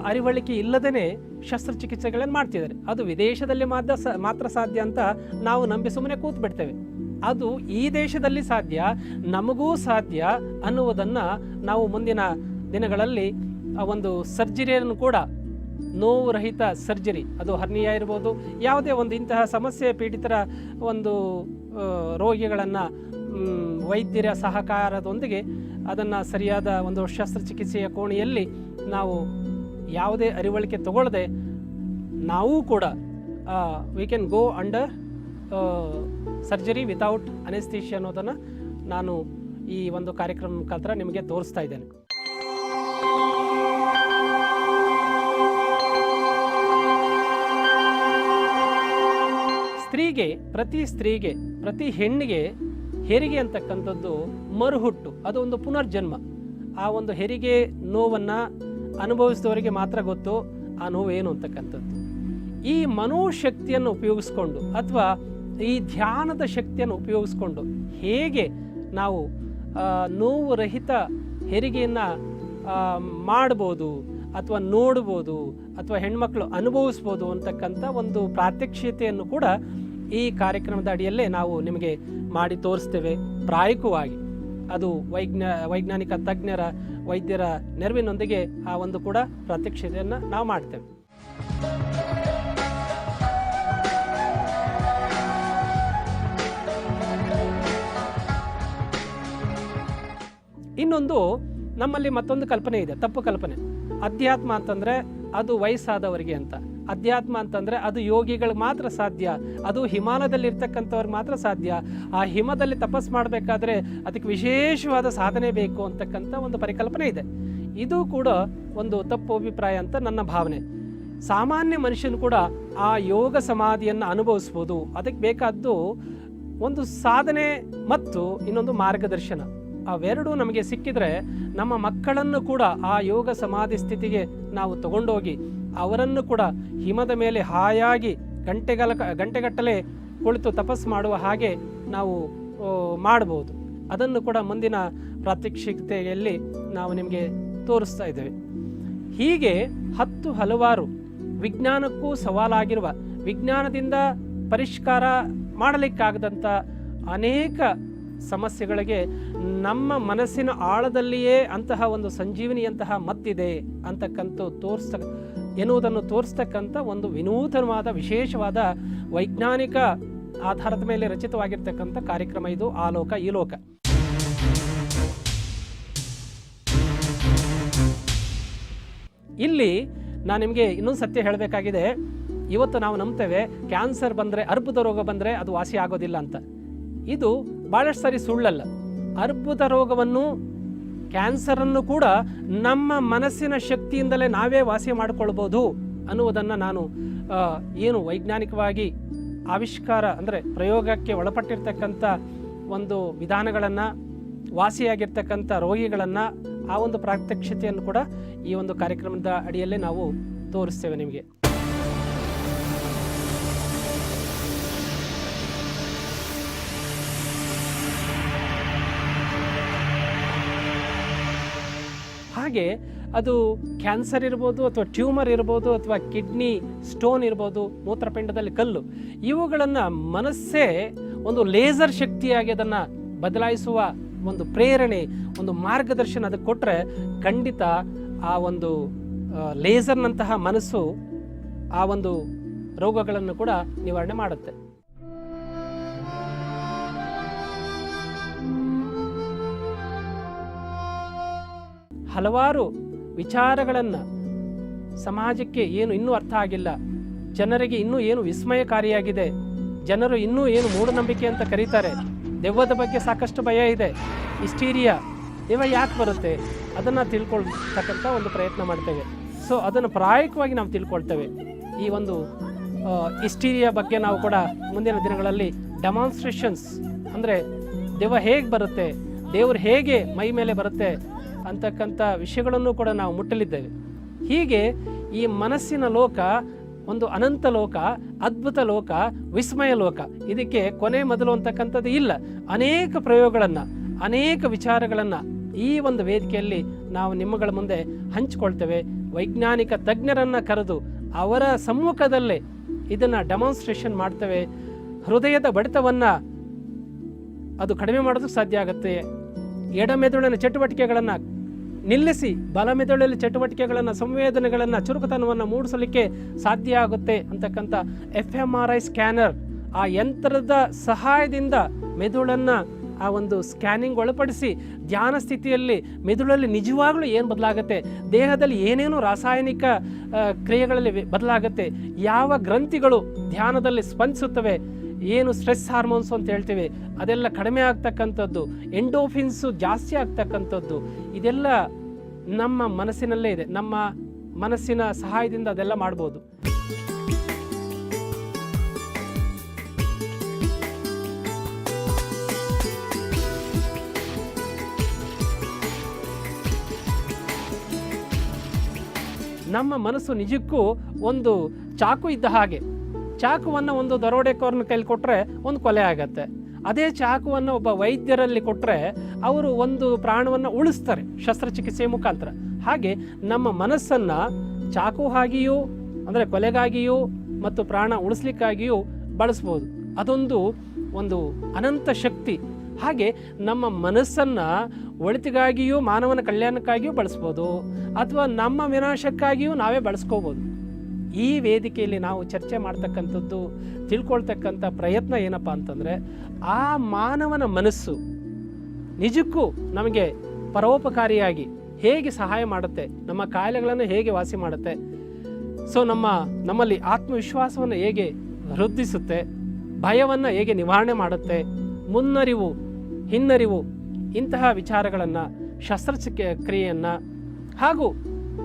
ಅರಿವಳಿಕೆ ಇಲ್ಲದೇ ಶಸ್ತ್ರಚಿಕಿತ್ಸೆಗಳನ್ನು ಮಾಡ್ತಿದ್ದಾರೆ. ಅದು ವಿದೇಶದಲ್ಲಿ ಮಾತ್ರ ಸಾಧ್ಯ ಅಂತ ನಾವು ನಂಬಿ ಸುಮ್ಮನೆ ಕೂತು ಬಿಡ್ತೇವೆ. ಅದು ಈ ದೇಶದಲ್ಲಿ ಸಾಧ್ಯ, ನಮಗೂ ಸಾಧ್ಯ ಅನ್ನುವುದನ್ನು ನಾವು ಮುಂದಿನ ದಿನಗಳಲ್ಲಿ ಒಂದು ಸರ್ಜರಿಯನ್ನು ಕೂಡ, ನೋವು ರಹಿತ ಸರ್ಜರಿ, ಅದು ಹರ್ನಿಯಾ ಇರ್ಬೋದು, ಯಾವುದೇ ಒಂದು ಇಂತಹ ಸಮಸ್ಯೆ ಪೀಡಿತರ ಒಂದು ರೋಗಿಗಳನ್ನು ವೈದ್ಯರ ಸಹಕಾರದೊಂದಿಗೆ ಅದನ್ನು ಸರಿಯಾದ ಒಂದು ಶಸ್ತ್ರಚಿಕಿತ್ಸೆಯ ಕೋಣೆಯಲ್ಲಿ ನಾವು ಯಾವುದೇ ಅರಿವಳಿಕೆ ತಗೊಳ್ಳದೆ ನಾವು ಕೂಡ we can go under surgery without anaesthesia ಅನ್ನೋದನ್ನು ನಾನು ಈ ಒಂದು ಕಾರ್ಯಕ್ರಮ ಮುಖಾಂತರ ನಿಮಗೆ ತೋರಿಸ್ತಾ ಇದ್ದೇನೆ. ಪ್ರತಿ ಹೆಣ್ಣಿಗೆ ಹೆರಿಗೆ ಅಂತಕ್ಕಂಥದ್ದು ಮರುಹುಟ್ಟು, ಅದು ಒಂದು ಪುನರ್ಜನ್ಮ. ಆ ಒಂದು ಹೆರಿಗೆ ನೋವನ್ನು ಅನುಭವಿಸಿದವರಿಗೆ ಮಾತ್ರ ಗೊತ್ತು ಆ ನೋವು ಏನು ಅಂತಕ್ಕಂಥದ್ದು. ಈ ಮನೋಶಕ್ತಿಯನ್ನು ಉಪಯೋಗಿಸ್ಕೊಂಡು ಅಥವಾ ಈ ಧ್ಯಾನದ ಶಕ್ತಿಯನ್ನು ಉಪಯೋಗಿಸ್ಕೊಂಡು ಹೇಗೆ ನಾವು ನೋವು ರಹಿತ ಹೆರಿಗೆಯನ್ನು ಮಾಡ್ಬೋದು ಅಥವಾ ನೋಡ್ಬೋದು ಅಥವಾ ಹೆಣ್ಮಕ್ಳು ಅನುಭವಿಸ್ಬೋದು ಅಂತಕ್ಕಂಥ ಒಂದು ಪ್ರಾತ್ಯಕ್ಷಿತೆಯನ್ನು ಕೂಡ ಈ ಕಾರ್ಯಕ್ರಮದ ಅಡಿಯಲ್ಲೇ ನಾವು ನಿಮಗೆ ಮಾಡಿ ತೋರಿಸ್ತೇವೆ ಪ್ರಾಯೋಗಿಕವಾಗಿ. ಅದು ವೈಜ್ಞಾನಿಕ ತಜ್ಞರ ವೈದ್ಯರ ನೆರವಿನೊಂದಿಗೆ ಆ ಒಂದು ಕೂಡ ಪ್ರಾತ್ಯಕ್ಷಿತೆಯನ್ನು ನಾವು ಮಾಡ್ತೇವೆ. ಇನ್ನೊಂದು ನಮ್ಮಲ್ಲಿ ಮತ್ತೊಂದು ಕಲ್ಪನೆ ಇದೆ, ತಪ್ಪು ಕಲ್ಪನೆ. ಅಧ್ಯಾತ್ಮ ಅಂತಂದರೆ ಅದು ವಯಸ್ಸಾದವರಿಗೆ ಅಂತ. ಅಧ್ಯಾತ್ಮ ಅಂತಂದರೆ ಅದು ಯೋಗಿಗಳಿಗೆ ಮಾತ್ರ ಸಾಧ್ಯ, ಅದು ಹಿಮಾಲಯದಲ್ಲಿ ಇರ್ತಕ್ಕಂಥವ್ರಿಗೆ ಮಾತ್ರ ಸಾಧ್ಯ. ಆ ಹಿಮದಲ್ಲಿ ತಪಸ್ ಮಾಡಬೇಕಾದ್ರೆ ಅದಕ್ಕೆ ವಿಶೇಷವಾದ ಸಾಧನೆ ಬೇಕು ಅಂತಕ್ಕಂಥ ಒಂದು ಪರಿಕಲ್ಪನೆ ಇದೆ. ಇದು ಕೂಡ ಒಂದು ತಪ್ಪು ಅಭಿಪ್ರಾಯ ಅಂತ ನನ್ನ ಭಾವನೆ. ಸಾಮಾನ್ಯ ಮನುಷ್ಯನು ಕೂಡ ಆ ಯೋಗ ಸಮಾಧಿಯನ್ನು ಅನುಭವಿಸ್ಬೋದು. ಅದಕ್ಕೆ ಬೇಕಾದ್ದು ಒಂದು ಸಾಧನೆ ಮತ್ತು ಇನ್ನೊಂದು ಮಾರ್ಗದರ್ಶನ. ಅವೆರಡೂ ನಮಗೆ ಸಿಕ್ಕಿದ್ರೆ ನಮ್ಮ ಮಕ್ಕಳನ್ನು ಕೂಡ ಆ ಯೋಗ ಸಮಾಧಿ ಸ್ಥಿತಿಗೆ ನಾವು ತಗೊಂಡೋಗಿ ಅವರನ್ನು ಕೂಡ ಹಿಮದ ಮೇಲೆ ಹಾಯಾಗಿ ಗಂಟೆಗಟ್ಟಲೆ ಕುಳಿತು ತಪಸ್ಸು ಮಾಡುವ ಹಾಗೆ ನಾವು ಮಾಡ್ಬೋದು. ಅದನ್ನು ಕೂಡ ಮುಂದಿನ ಪ್ರಾತ್ಯಕ್ಷಿಕತೆಯಲ್ಲಿ ನಾವು ನಿಮಗೆ ತೋರಿಸ್ತಾ ಇದ್ದೇವೆ. ಹೀಗೆ ಹಲವಾರು ವಿಜ್ಞಾನಕ್ಕೂ ಸವಾಲಾಗಿರುವ, ವಿಜ್ಞಾನದಿಂದ ಪರಿಷ್ಕಾರ ಮಾಡಲಿಕ್ಕಾಗದಂಥ ಅನೇಕ ಸಮಸ್ಯೆಗಳಿಗೆ ನಮ್ಮ ಮನಸ್ಸಿನ ಆಳದಲ್ಲಿಯೇ ಅಂತಹ ಒಂದು ಸಂಜೀವನಿಯಂತಹ ಮತ್ತಿದೆ ಎನ್ನುವುದನ್ನು ತೋರಿಸ್ತಕ್ಕಂಥ ಒಂದು ವಿನೂತನವಾದ ವಿಶೇಷವಾದ ವೈಜ್ಞಾನಿಕ ಆಧಾರದ ಮೇಲೆ ರಚಿತವಾಗಿರ್ತಕ್ಕಂಥ ಕಾರ್ಯಕ್ರಮ ಇದು ಆಲೋಕ ಈ ಲೋಕ. ಇಲ್ಲಿ ನಾನು ನಿಮಗೆ ಇನ್ನೊಂದು ಸತ್ಯ ಹೇಳಬೇಕಾಗಿದೆ. ಇವತ್ತು ನಾವು ನಂಬ್ತೇವೆ ಕ್ಯಾನ್ಸರ್ ಬಂದರೆ, ಅರ್ಬುದ ರೋಗ ಬಂದರೆ ಅದು ವಾಸಿ ಆಗೋದಿಲ್ಲ ಅಂತ. ಇದು ಭಾಳಷ್ಟು ಸರಿ ಸುಳ್ಳಲ್ಲ. ಅರ್ಬುದ ರೋಗವನ್ನು, ಕ್ಯಾನ್ಸರನ್ನು ಕೂಡ ನಮ್ಮ ಮನಸ್ಸಿನ ಶಕ್ತಿಯಿಂದಲೇ ನಾವೇ ವಾಸಿ ಮಾಡಿಕೊಳ್ಬೋದು ಅನ್ನುವುದನ್ನು ನಾನು ಏನು ವೈಜ್ಞಾನಿಕವಾಗಿ ಆವಿಷ್ಕಾರ ಅಂದರೆ ಪ್ರಯೋಗಕ್ಕೆ ಒಳಪಟ್ಟಿರ್ತಕ್ಕಂಥ ಒಂದು ವಿಧಾನಗಳನ್ನು, ವಾಸಿಯಾಗಿರ್ತಕ್ಕಂಥ ರೋಗಿಗಳನ್ನು, ಆ ಒಂದು ಪ್ರಾತ್ಯಕ್ಷತೆಯನ್ನು ಕೂಡ ಈ ಒಂದು ಕಾರ್ಯಕ್ರಮದ ಅಡಿಯಲ್ಲೇ ನಾವು ತೋರಿಸ್ತೇವೆ ನಿಮಗೆ. ಹಾಗೆ ಅದು ಕ್ಯಾನ್ಸರ್ ಇರ್ಬೋದು, ಅಥವಾ ಟ್ಯೂಮರ್ ಇರ್ಬೋದು, ಅಥವಾ ಕಿಡ್ನಿ ಸ್ಟೋನ್ ಇರ್ಬೋದು, ಮೂತ್ರಪಿಂಡದಲ್ಲಿ ಕಲ್ಲು, ಇವುಗಳನ್ನು ಮನಸ್ಸೇ ಒಂದು ಲೇಸರ್ ಶಕ್ತಿಯಾಗಿ ಅದನ್ನು ಬದಲಾಯಿಸುವ ಒಂದು ಪ್ರೇರಣೆ, ಒಂದು ಮಾರ್ಗದರ್ಶನ ಅದಕ್ಕೆ ಕೊಟ್ಟರೆ ಖಂಡಿತ ಆ ಒಂದು ಲೇಸರ್ನಂತಹ ಮನಸ್ಸು ಆ ಒಂದು ರೋಗಗಳನ್ನು ಕೂಡ ನಿವಾರಣೆ ಮಾಡುತ್ತೆ. ಹಲವಾರು ವಿಚಾರಗಳನ್ನು ಸಮಾಜಕ್ಕೆ ಏನು ಇನ್ನೂ ಅರ್ಥ ಆಗಿಲ್ಲ, ಜನರಿಗೆ ಇನ್ನೂ ಏನು ವಿಸ್ಮಯಕಾರಿಯಾಗಿದೆ, ಜನರು ಇನ್ನೂ ಏನು ಮೂಢನಂಬಿಕೆ ಅಂತ ಕರೀತಾರೆ, ದೆವ್ವದ ಬಗ್ಗೆ ಸಾಕಷ್ಟು ಭಯ ಇದೆ, ಹಿಸ್ಟೀರಿಯಾ, ದೆವ್ವ ಯಾಕೆ ಬರುತ್ತೆ ಅದನ್ನು ತಿಳ್ಕೊಳ್ತಕ್ಕಂಥ ಒಂದು ಪ್ರಯತ್ನ ಮಾಡ್ತೇವೆ. ಸೊ ಅದನ್ನು ಪ್ರಾಯೋಗಿಕವಾಗಿ ನಾವು ತಿಳ್ಕೊಳ್ತೇವೆ. ಈ ಒಂದು ಹಿಸ್ಟೀರಿಯಾ ಬಗ್ಗೆ ನಾವು ಕೂಡ ಮುಂದಿನ ದಿನಗಳಲ್ಲಿ ಡೆಮಾನ್ಸ್ಟ್ರೇಷನ್ಸ್, ಅಂದರೆ ದೆವ್ವ ಹೇಗೆ ಬರುತ್ತೆ, ದೇವರು ಹೇಗೆ ಮೈ ಮೇಲೆ ಬರುತ್ತೆ ಅಂತಕ್ಕಂಥ ವಿಷಯಗಳನ್ನು ಕೂಡ ನಾವು ಮುಟ್ಟಲಿದ್ದೇವೆ. ಹೀಗೆ ಈ ಮನಸ್ಸಿನ ಲೋಕ ಒಂದು ಅನಂತ ಲೋಕ, ಅದ್ಭುತ ಲೋಕ, ವಿಸ್ಮಯ ಲೋಕ. ಇದಕ್ಕೆ ಕೊನೆ ಮೊದಲು ಅಂತಕ್ಕಂಥದ್ದು ಇಲ್ಲ. ಅನೇಕ ಪ್ರಯೋಗಗಳನ್ನು, ಅನೇಕ ವಿಚಾರಗಳನ್ನು ಈ ಒಂದು ವೇದಿಕೆಯಲ್ಲಿ ನಾವು ನಿಮ್ಮಗಳ ಮುಂದೆ ಹಂಚಿಕೊಳ್ತೇವೆ. ವೈಜ್ಞಾನಿಕ ತಜ್ಞರನ್ನು ಕರೆದು ಅವರ ಸಮ್ಮುಖದಲ್ಲೇ ಇದನ್ನು ಡೆಮಾನ್ಸ್ಟ್ರೇಷನ್ ಮಾಡ್ತೇವೆ. ಹೃದಯದ ಬಡಿತವನ್ನು ಅದು ಕಡಿಮೆ ಮಾಡೋದಕ್ಕೆ ಸಾಧ್ಯ ಆಗುತ್ತೆ. ಎಡಮೆದುಳಿನ ಚಟುವಟಿಕೆಗಳನ್ನು ನಿಲ್ಲಿಸಿ ಬಲಮೆದುಳಲ್ಲಿ ಚಟುವಟಿಕೆಗಳನ್ನು, ಸಂವೇದನೆಗಳನ್ನು, ಚುರುಕುತನವನ್ನು ಮೂಡಿಸಲಿಕ್ಕೆ ಸಾಧ್ಯ ಆಗುತ್ತೆ ಅಂತಕ್ಕಂಥ FMRI ಸ್ಕ್ಯಾನರ್, ಆ ಯಂತ್ರದ ಸಹಾಯದಿಂದ ಮೆದುಳನ್ನು ಆ ಒಂದು ಸ್ಕ್ಯಾನಿಂಗ್ ಒಳಪಡಿಸಿ ಧ್ಯಾನ ಸ್ಥಿತಿಯಲ್ಲಿ ಮೆದುಳಲ್ಲಿ ನಿಜವಾಗ್ಲೂ ಏನು ಬದಲಾಗುತ್ತೆ, ದೇಹದಲ್ಲಿ ಏನೇನು ರಾಸಾಯನಿಕ ಕ್ರಿಯೆಗಳಲ್ಲಿ ಬದಲಾಗುತ್ತೆ, ಯಾವ ಗ್ರಂಥಿಗಳು ಧ್ಯಾನದಲ್ಲಿ ಸ್ಪಂದಿಸುತ್ತವೆ, ಏನು ಸ್ಟ್ರೆಸ್ ಹಾರ್ಮೋನ್ಸ್ ಅಂತ ಹೇಳ್ತೀವಿ ಅದೆಲ್ಲ ಕಡಿಮೆ ಆಗ್ತಕ್ಕಂಥದ್ದು, ಎಂಡೋಫಿನ್ಸು ಜಾಸ್ತಿ ಆಗ್ತಕ್ಕಂಥದ್ದು, ಇದೆಲ್ಲ ನಮ್ಮ ಮನಸ್ಸಿನಲ್ಲೇ ಇದೆ. ನಮ್ಮ ಮನಸ್ಸಿನ ಸಹಾಯದಿಂದ ಅದೆಲ್ಲ ಮಾಡ್ಬೋದು. ನಮ್ಮ ಮನಸ್ಸು ನಿಜಕ್ಕೂ ಒಂದು ಚಾಕು ಇದ್ದ ಹಾಗೆ. ಚಾಕುವನ್ನು ಒಂದು ದರೋಡೆಕೋರನ ಕೈಲಿ ಕೊಟ್ಟರೆ ಒಂದು ಕೊಲೆ ಆಗತ್ತೆ. ಅದೇ ಚಾಕುವನ್ನು ಒಬ್ಬ ವೈದ್ಯರಲ್ಲಿ ಕೊಟ್ಟರೆ ಅವರು ಒಂದು ಪ್ರಾಣವನ್ನು ಉಳಿಸ್ತಾರೆ ಶಸ್ತ್ರಚಿಕಿತ್ಸೆಯ ಮುಖಾಂತರ. ಹಾಗೆ ನಮ್ಮ ಮನಸ್ಸನ್ನು ಚಾಕು ಆಗಿಯೂ, ಅಂದರೆ ಕೊಲೆಗಾಗಿಯೂ ಮತ್ತು ಪ್ರಾಣ ಉಳಿಸ್ಲಿಕ್ಕಾಗಿಯೂ ಬಳಸ್ಬೋದು. ಅದೊಂದು ಅನಂತ ಶಕ್ತಿ. ಹಾಗೆ ನಮ್ಮ ಮನಸ್ಸನ್ನು ಒಳಿತಿಗಾಗಿಯೂ, ಮಾನವನ ಕಲ್ಯಾಣಕ್ಕಾಗಿಯೂ ಬಳಸ್ಬೋದು, ಅಥವಾ ನಮ್ಮ ವಿನಾಶಕ್ಕಾಗಿಯೂ ನಾವೇ ಬಳಸ್ಕೋಬೋದು. ಈ ವೇದಿಕೆಯಲ್ಲಿ ನಾವು ಚರ್ಚೆ ಮಾಡ್ತಕ್ಕಂಥದ್ದು, ತಿಳ್ಕೊಳ್ತಕ್ಕಂಥ ಪ್ರಯತ್ನ ಏನಪ್ಪ ಅಂತಂದರೆ, ಆ ಮಾನವನ ಮನಸ್ಸು ನಿಜಕ್ಕೂ ನಮಗೆ ಪರೋಪಕಾರಿಯಾಗಿ ಹೇಗೆ ಸಹಾಯ ಮಾಡುತ್ತೆ, ನಮ್ಮ ಕಾಯಿಲೆಗಳನ್ನು ಹೇಗೆ ವಾಸಿ ಮಾಡುತ್ತೆ, ಸೊ ನಮ್ಮಲ್ಲಿ ಆತ್ಮವಿಶ್ವಾಸವನ್ನು ಹೇಗೆ ವೃದ್ಧಿಸುತ್ತೆ, ಭಯವನ್ನು ಹೇಗೆ ನಿವಾರಣೆ ಮಾಡುತ್ತೆ, ಮುನ್ನರಿವು, ಹಿನ್ನರಿವು, ಇಂತಹ ವಿಚಾರಗಳನ್ನು, ಶಸ್ತ್ರಕ್ರಿಯೆಯನ್ನು ಹಾಗೂ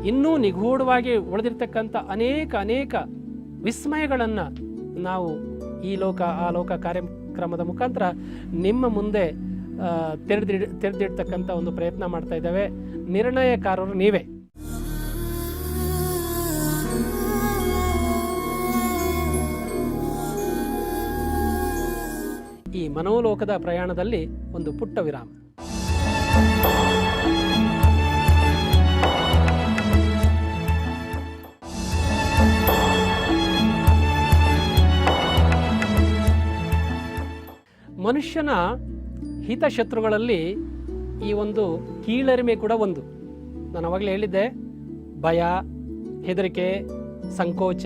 ಇನ್ನೂ ನಿಗೂಢವಾಗಿ ಉಳಿದಿರ್ತಕ್ಕಂಥ ಅನೇಕ ವಿಸ್ಮಯಗಳನ್ನು ನಾವು ಈ ಲೋಕ ಆ ಲೋಕ ಕಾರ್ಯಕ್ರಮದ ಮುಖಾಂತರ ನಿಮ್ಮ ಮುಂದೆ ತೆರೆದಿಡ್ತಕ್ಕಂಥ ಒಂದು ಪ್ರಯತ್ನ ಮಾಡ್ತಾ ಇದ್ದೇವೆ. ನಿರ್ಣಯಕಾರರು ನೀವೇ. ಈ ಮನೋಲೋಕದ ಪ್ರಯಾಣದಲ್ಲಿ ಒಂದು ಪುಟ್ಟ ವಿರಾಮ. ಮನುಷ್ಯನ ಹಿತಶತ್ರುಗಳಲ್ಲಿ ಈ ಒಂದು ಕೀಳರಿಮೆ ಕೂಡ ಒಂದು. ನಾನು ಅವಾಗಲೇ ಹೇಳಿದ್ದೆ, ಭಯ, ಹೆದರಿಕೆ, ಸಂಕೋಚ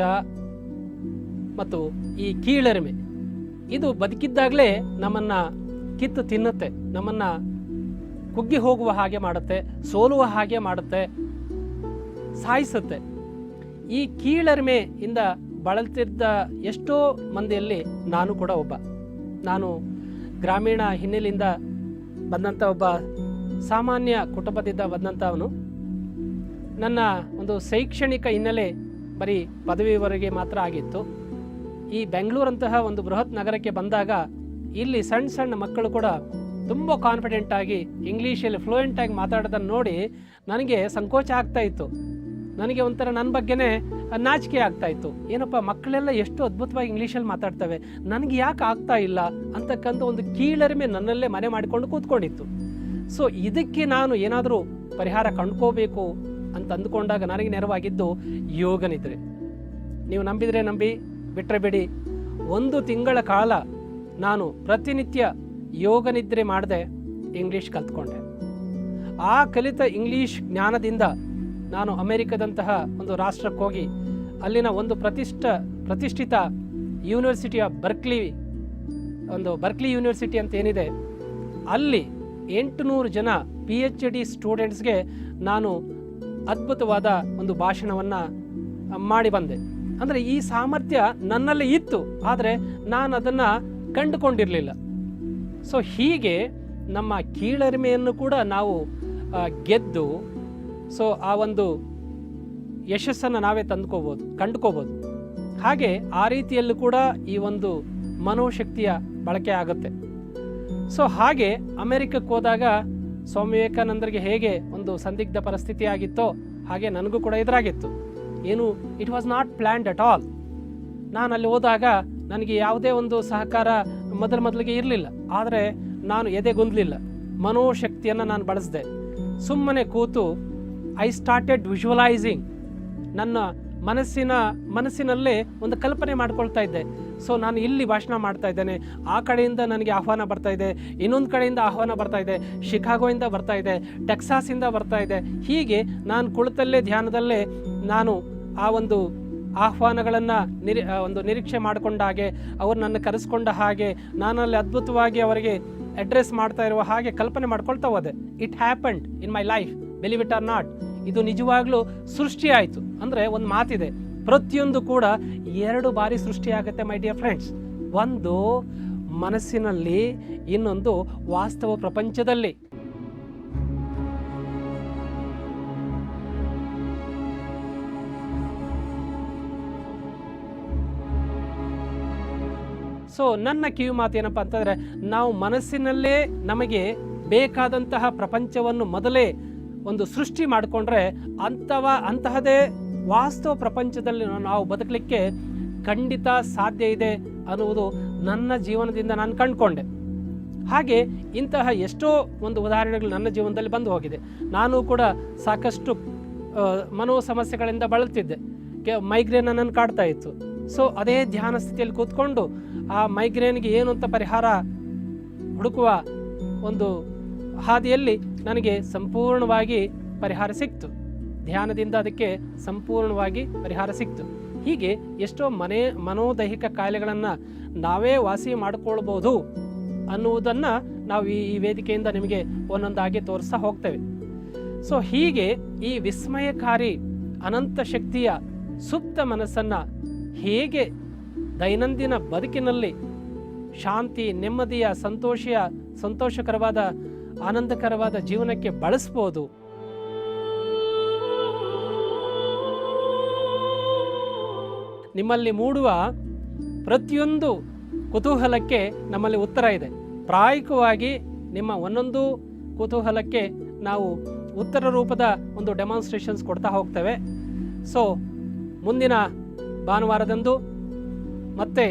ಮತ್ತು ಈ ಕೀಳರಿಮೆ ಇದು ಬದುಕಿದ್ದಾಗಲೇ ನಮ್ಮನ್ನು ಕಿತ್ತು ತಿನ್ನುತ್ತೆ, ನಮ್ಮನ್ನು ಕುಗ್ಗಿ ಹೋಗುವ ಹಾಗೆ ಮಾಡುತ್ತೆ, ಸೋಲುವ ಹಾಗೆ ಮಾಡುತ್ತೆ, ಸಾಯಿಸುತ್ತೆ. ಈ ಕೀಳರಿಮೆಯಿಂದ ಬಳಲ್ತಿದ್ದ ಎಷ್ಟೋ ಮಂದಿಯಲ್ಲಿ ನಾನು ಕೂಡ ಒಬ್ಬ. ನಾನು ಗ್ರಾಮೀಣ ಹಿನ್ನೆಲೆಯಿಂದ ಬಂದಂಥ ಒಬ್ಬ ಸಾಮಾನ್ಯ ಕುಟುಂಬದಿಂದ ಬಂದಂಥವನು. ನನ್ನ ಒಂದು ಶೈಕ್ಷಣಿಕ ಹಿನ್ನೆಲೆ ಬರೀ ಪದವಿವರೆಗೆ ಮಾತ್ರ ಆಗಿತ್ತು. ಈ ಬೆಂಗಳೂರಂತಹ ಒಂದು ಬೃಹತ್ ನಗರಕ್ಕೆ ಬಂದಾಗ ಇಲ್ಲಿ ಸಣ್ಣ ಮಕ್ಕಳು ಕೂಡ ತುಂಬ ಕಾನ್ಫಿಡೆಂಟ್ ಆಗಿ ಇಂಗ್ಲೀಷಲ್ಲಿ ಫ್ಲೂಯೆಂಟಾಗಿ ಮಾತಾಡೋದನ್ನು ನೋಡಿ ನನಗೆ ಸಂಕೋಚ ಆಗ್ತಾ ಇತ್ತು. ನನಗೆ ಒಂಥರ ನನ್ನ ಬಗ್ಗೆನೇ ನಾಚಿಕೆ ಆಗ್ತಾ ಇತ್ತು. ಏನಪ್ಪ, ಮಕ್ಕಳೆಲ್ಲ ಎಷ್ಟು ಅದ್ಭುತವಾಗಿ ಇಂಗ್ಲೀಷಲ್ಲಿ ಮಾತಾಡ್ತವೆ, ನನಗೆ ಯಾಕೆ ಆಗ್ತಾ ಇಲ್ಲ ಅಂತಕ್ಕಂಥ ಒಂದು ಕೀಳರಿಮೆ ನನ್ನಲ್ಲೇ ಮನೆ ಮಾಡಿಕೊಂಡು ಕೂತ್ಕೊಂಡಿತ್ತು. ಸೊ ಇದಕ್ಕೆ ನಾನು ಏನಾದರೂ ಪರಿಹಾರ ಕಂಡ್ಕೋಬೇಕು ಅಂತ ಅಂದುಕೊಂಡಾಗ ನನಗೆ ನೆರವಾಗಿದ್ದು ಯೋಗ ನಿದ್ರೆ. ನೀವು ನಂಬಿದರೆ ನಂಬಿ, ಬಿಟ್ಟರೆ ಬಿಡಿ, 1 ತಿಂಗಳ ಕಾಲ ನಾನು ಪ್ರತಿನಿತ್ಯ ಯೋಗ ನಿದ್ರೆ ಮಾಡದೆ ಇಂಗ್ಲೀಷ್ ಕಲ್ತ್ಕೊಂಡೆ. ಆ ಕಲಿತ ಇಂಗ್ಲೀಷ್ ಜ್ಞಾನದಿಂದ ನಾನು ಅಮೆರಿಕದಂತಹ ಒಂದು ರಾಷ್ಟ್ರಕ್ಕೆ ಹೋಗಿ ಅಲ್ಲಿನ ಒಂದು ಪ್ರತಿಷ್ಠಿತ ಯೂನಿವರ್ಸಿಟಿ ಆಫ್ ಬರ್ಕ್ಲಿ ಯೂನಿವರ್ಸಿಟಿ ಅಂತ ಏನಿದೆ, ಅಲ್ಲಿ 800 ಜನ PhD ಸ್ಟೂಡೆಂಟ್ಸ್ಗೆ ನಾನು ಅದ್ಭುತವಾದ ಒಂದು ಭಾಷಣವನ್ನು ಮಾಡಿ ಬಂದೆ. ಅಂದರೆ ಈ ಸಾಮರ್ಥ್ಯ ನನ್ನಲ್ಲಿ ಇತ್ತು, ಆದರೆ ನಾನು ಅದನ್ನು ಕಂಡುಕೊಂಡಿರಲಿಲ್ಲ. ಸೊ ಹೀಗೆ ನಮ್ಮ ಕೀಳರಿಮೆಯನ್ನು ಕೂಡ ನಾವು ಗೆದ್ದು ಸೊ ಆ ಒಂದು ಯಶಸ್ಸನ್ನು ನಾವೇ ಕಂಡುಕೋಬೋದು. ಹಾಗೆ ಆ ರೀತಿಯಲ್ಲೂ ಕೂಡ ಈ ಒಂದು ಮನೋಶಕ್ತಿಯ ಬಳಕೆ ಆಗುತ್ತೆ. ಸೊ ಹಾಗೆ ಅಮೆರಿಕಕ್ಕೆ ಹೋದಾಗ ಸ್ವಾಮಿ ವಿವೇಕಾನಂದರಿಗೆ ಹೇಗೆ ಒಂದು ಸಂದಿಗ್ಧ ಪರಿಸ್ಥಿತಿ ಆಗಿತ್ತೋ ಹಾಗೆ ನನಗೂ ಕೂಡ ಎದುರಾಗಿತ್ತು. ಏನು, it was not planned at all. ನಾನು ಅಲ್ಲಿ ಹೋದಾಗ ನನಗೆ ಯಾವುದೇ ಒಂದು ಸಹಕಾರ ಮೊದಲಿಗೆ ಇರಲಿಲ್ಲ. ಆದರೆ ನಾನು ಎದೆಗುಂದಲಿಲ್ಲ, ಮನೋಶಕ್ತಿಯನ್ನು ನಾನು ಬಳಸಿದೆ. ಸುಮ್ಮನೆ ಕೂತು ಐ ಸ್ಟಾರ್ಟೆಡ್ ವಿಜುವಲೈಸಿಂಗ್. ನನ್ನ ಮನಸ್ಸಿನಲ್ಲೇ ಒಂದು ಕಲ್ಪನೆ ಮಾಡ್ಕೊಳ್ತಾ ಇದ್ದೆ. ಸೊ ನಾನು ಇಲ್ಲಿ ಭಾಷಣ ಮಾಡ್ತಾ ಇದ್ದೇನೆ, ಆ ಕಡೆಯಿಂದ ನನಗೆ ಆಹ್ವಾನ ಬರ್ತಾ ಇದೆ, ಇನ್ನೊಂದು ಕಡೆಯಿಂದ ಆಹ್ವಾನ ಬರ್ತಾ ಇದೆ, ಶಿಕಾಗೋಯಿಂದ ಬರ್ತಾ ಇದೆ, ಟೆಕ್ಸಾಸಿಂದ ಬರ್ತಾ ಇದೆ. ಹೀಗೆ ನಾನು ಕುಳಿತಲ್ಲೇ ಧ್ಯಾನದಲ್ಲೇ ನಾನು ಆ ಒಂದು ಆಹ್ವಾನಗಳನ್ನು ನಿರೀಕ್ಷೆ ಮಾಡಿಕೊಂಡ ಹಾಗೆ, ಅವರು ನನ್ನ ಕರೆಸ್ಕೊಂಡ ಹಾಗೆ, ನಾನಲ್ಲಿ ಅದ್ಭುತವಾಗಿ ಅವರಿಗೆ ಅಡ್ರೆಸ್ ಮಾಡ್ತಾ ಇರುವ ಹಾಗೆ ಕಲ್ಪನೆ ಮಾಡ್ಕೊಳ್ತಾ ಹೋದೆ. It happened in my life, believe it or not. ಇದು ನಿಜವಾಗ್ಲೂ ಸೃಷ್ಟಿಯಾಯಿತು. ಅಂದರೆ ಒಂದು ಮಾತಿದೆ, ಪ್ರತಿಯೊಂದು ಕೂಡ 2 ಬಾರಿ ಸೃಷ್ಟಿಯಾಗುತ್ತೆ ಮೈ ಡಿಯರ್ ಫ್ರೆಂಡ್ಸ್. ಒಂದು ಮನಸ್ಸಿನಲ್ಲಿ, ಇನ್ನೊಂದು ವಾಸ್ತವ ಪ್ರಪಂಚದಲ್ಲಿ. ಸೊ ನನ್ನ ಕಿವಿ ಮಾತು ಏನಪ್ಪ ಅಂತಂದರೆ, ನಾವು ಮನಸ್ಸಿನಲ್ಲೇ ನಮಗೆ ಬೇಕಾದಂತಹ ಪ್ರಪಂಚವನ್ನು ಮೊದಲೇ ಒಂದು ಸೃಷ್ಟಿ ಮಾಡಿಕೊಂಡ್ರೆ ಅಂತಹದೇ ವಾಸ್ತವ ಪ್ರಪಂಚದಲ್ಲಿ ನಾವು ಬದುಕಲಿಕ್ಕೆ ಖಂಡಿತ ಸಾಧ್ಯ ಇದೆ ಅನ್ನುವುದು ನನ್ನ ಜೀವನದಿಂದ ನಾನು ಕಂಡುಕೊಂಡೆ. ಹಾಗೆ ಇಂತಹ ಎಷ್ಟೋ ಒಂದು ಉದಾಹರಣೆಗಳು ನನ್ನ ಜೀವನದಲ್ಲಿ ಬಂದು ಹೋಗಿದೆ. ನಾನು ಕೂಡ ಸಾಕಷ್ಟು ಮನೋ ಸಮಸ್ಯೆಗಳಿಂದ ಬಳಲ್ತಿದ್ದೆ. ಮೈಗ್ರೇನ್ ನನ್ನನ್ನು ಕಾಡ್ತಾ ಇತ್ತು. ಸೊ ಅದೇ ಧ್ಯಾನ ಸ್ಥಿತಿಯಲ್ಲಿ ಕೂತ್ಕೊಂಡು ಆ ಮೈಗ್ರೇನ್ಗೆ ಏನು ಅಂತ ಪರಿಹಾರ ಹುಡುಕುವ ಒಂದು ಹಾದಿಯಲ್ಲಿ ನನಗೆ ಸಂಪೂರ್ಣವಾಗಿ ಪರಿಹಾರ ಸಿಕ್ತು. ಧ್ಯಾನದಿಂದ ಅದಕ್ಕೆ ಸಂಪೂರ್ಣವಾಗಿ ಪರಿಹಾರ ಸಿಕ್ತು. ಹೀಗೆ ಎಷ್ಟೋ ಮನೋದೈಹಿಕ ಕಾಯಿಲೆಗಳನ್ನು ನಾವೇ ವಾಸಿ ಮಾಡಿಕೊಳ್ಬೋದು ಅನ್ನುವುದನ್ನು ನಾವು ಈ ವೇದಿಕೆಯಿಂದ ನಿಮಗೆ ಒಂದೊಂದಾಗಿ ತೋರಿಸ್ತಾ ಹೋಗ್ತೇವೆ. ಸೊ ಹೀಗೆ ಈ ವಿಸ್ಮಯಕಾರಿ ಅನಂತ ಶಕ್ತಿಯ ಸುಪ್ತ ಮನಸ್ಸನ್ನು ಹೇಗೆ ದೈನಂದಿನ ಬದುಕಿನಲ್ಲಿ ಶಾಂತಿ, ನೆಮ್ಮದಿಯ, ಸಂತೋಷಕರವಾದ, ಆನಂದಕರವಾದ ಜೀವನಕ್ಕೆ ಬಳಸ್ಬೋದು. ನಿಮ್ಮಲ್ಲಿ ಮೂಡುವ ಪ್ರತಿಯೊಂದು ಕುತೂಹಲಕ್ಕೆ ನಮ್ಮಲ್ಲಿ ಉತ್ತರ ಇದೆ. ಪ್ರಾಯೋಗಿಕವಾಗಿ ನಿಮ್ಮ ಒಂದೊಂದು ಕುತೂಹಲಕ್ಕೆ ನಾವು ಉತ್ತರ ರೂಪದ ಒಂದು ಡೆಮಾನ್ಸ್ಟ್ರೇಷನ್ಸ್ ಕೊಡ್ತಾ ಹೋಗ್ತೇವೆ. ಸೊ ಮುಂದಿನ ಭಾನುವಾರದಂದು ಮತ್ತೆ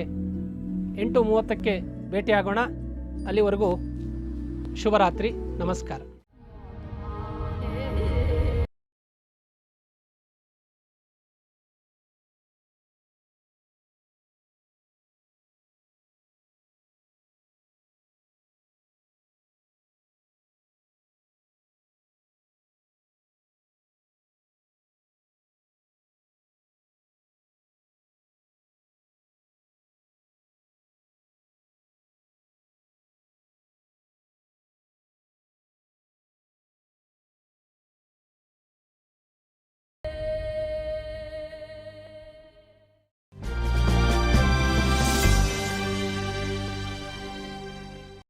8:30ಕ್ಕೆ ಭೇಟಿಯಾಗೋಣ. ಅಲ್ಲಿವರೆಗೂ ಶುಭರಾತ್ರಿ, ನಮಸ್ಕಾರ.